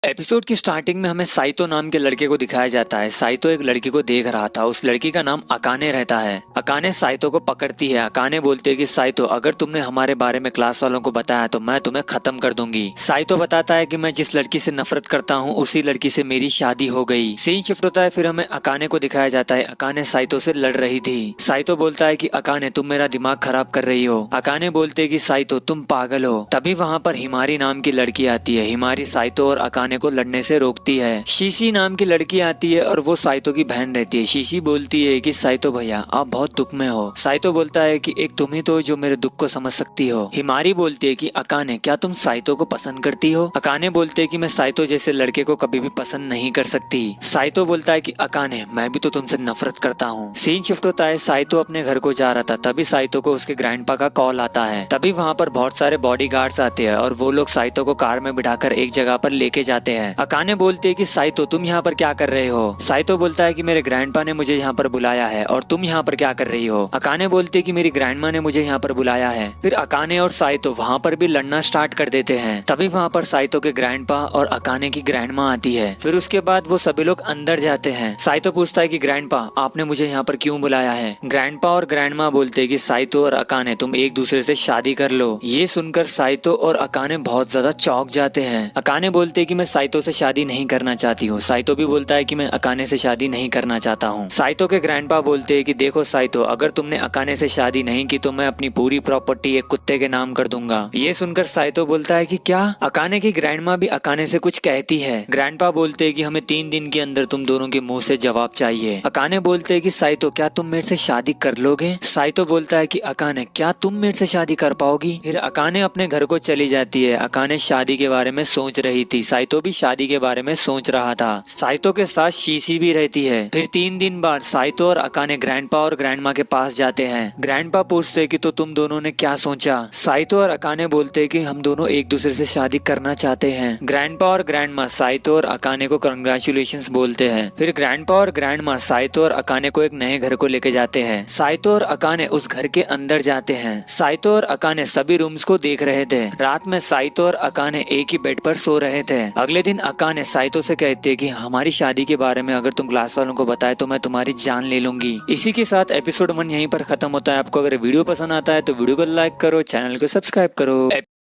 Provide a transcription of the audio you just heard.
Episode की starting में हमें साइतो नाम के लड़के को दिखाया जाता है। साइतो एक लड़की को देख रहा था। उस लड़की का नाम अकाने रहता है। अकाने साइतो को पकड़ती है। अकाने बोलती है कि साइतो, अगर तुमने हमारे बारे में क्लास वालों को बताया तो मैं तुम्हें खत्म कर दूंगी। साइतो बताता है कि मैं जिस लड़की से नफरत करता हूँ उसी लड़की से मेरी शादी हो गई। सीन शिफ्ट होता है। फिर हमें अकाने को दिखाया जाता है। अकाने साइतो से लड़ रही थी। साइतो बोलता है कि अकाने, तुम मेरा दिमाग खराब कर रही हो। अकाने बोलते है कि साइतो, तुम पागल हो। तभी वहाँ पर हिमारी नाम की लड़की आती है। हिमारी साइतो और अकाने को लड़ने से रोकती है। शीशी नाम की लड़की आती है और वो साइतो की बहन रहती है। शीशी बोलती है कि साइतो भैया, आप बहुत दुख में हो। साइतो बोलता है कि एक तुम ही तो जो मेरे दुख को समझ सकती हो। हिमारी बोलती है कि अकाने, क्या तुम साइतो को पसंद करती हो? अकाने बोलते है कि मैं साइतो जैसे लड़के को कभी भी पसंद नहीं कर सकती। साइतो बोलता है कि अकाने, मैं भी तो तुमसे नफरत करता हूँ। सीन शिफ्ट होता है। साइतो अपने घर को जा रहा था। तभी साइतो को उसके ग्रैंडपा का कॉल आता है। तभी वहाँ पर बहुत सारे बॉडीगार्ड्स आते हैं और वो लोग साइतो को कार में बिठाकर एक जगह पर लेके जाते हैं। अकाने बोलती है कि साइतो, तुम यहाँ पर क्या कर रहे हो? साइतो बोलता है कि मेरे ग्रैंडपा ने मुझे यहाँ पर बुलाया है और तुम यहाँ पर क्या कर रही हो? अकाने बोलती है कि मेरी ग्रैंडमा ने मुझे यहाँ पर बुलाया है। फिर अकाने और साइतो वहाँ पर भी लड़ना स्टार्ट कर देते हैं। तभी वहाँ पर साइतो के ग्रैंडपा और अकाने की ग्रैंडमा आती है। फिर उसके बाद वो सभी लोग अंदर जाते हैं। साइतो पूछता है कि ग्रैंडपा, आपने मुझे यहाँ पर क्यों बुलाया है? ग्रैंडपा और ग्रैंडमा बोलते हैं कि साइतो और अकाने, तुम एक दूसरे से शादी कर लो। ये सुनकर साइतो और अकाने बहुत ज्यादा चौंक जाते हैं। अकाने बोलते हैं कि मैं साइतो से शादी नहीं करना चाहती हूँ। साइतो भी बोलता है कि मैं अकाने से शादी नहीं करना चाहता हूँ। साइतो के ग्रैंडपा बोलते हैं कि देखो साइतो, अगर तुमने अकाने से शादी नहीं की तो मैं अपनी पूरी प्रॉपर्टी एक कुत्ते के नाम कर दूंगा। ये सुनकर साइतो बोलता है कि क्या? अकाने की ग्रैंडमा भी अकाने से कुछ कहती है। ग्रैंडपा बोलते हैं कि हमें 3 दिन के अंदर तुम दोनों के मुंह से जवाब चाहिए। अकाने बोलते हैं कि साइतो, क्या तुम मेरे से शादी कर लोगे? साइतो बोलता है कि अकाने, क्या तुम मेरे से शादी कर पाओगी? फिर अकाने अपने घर को चली जाती है। अकाने शादी के बारे में सोच रही थी। साइतो भी शादी के बारे में सोच रहा था। साइतो के साथ शीशी भी रहती है। फिर 3 दिन बाद साइतो और अकाने ग्रैंडपा और ग्रैंडमा के पास जाते हैं। ग्रैंडपा पूछते कि तो तुम दोनों ने क्या सोचा? साइतो और अकाने बोलते कि हम दोनों एक दूसरे से शादी करना चाहते हैं। ग्रैंडपा और ग्रैंडमा साइतो और अकाने को कंग्रेचुलेशंस बोलते हैं। फिर ग्रैंडपा और ग्रैंडमा साइतो और अकाने को एक नए घर को लेके जाते हैं। साइतो और अकाने उस घर के अंदर जाते हैं। साइतो और अकाने सभी रूम्स को देख रहे थे। रात में साइतो और अकाने एक ही बेड पर सो रहे थे। अगले दिन अकाने साइतो से कहते कि हमारी शादी के बारे में अगर तुम क्लास वालों को बताए तो मैं तुम्हारी जान ले लूंगी। इसी के साथ एपिसोड 1 यहीं पर खत्म होता है। आपको अगर वीडियो पसंद आता है तो वीडियो को लाइक करो, चैनल को सब्सक्राइब करो।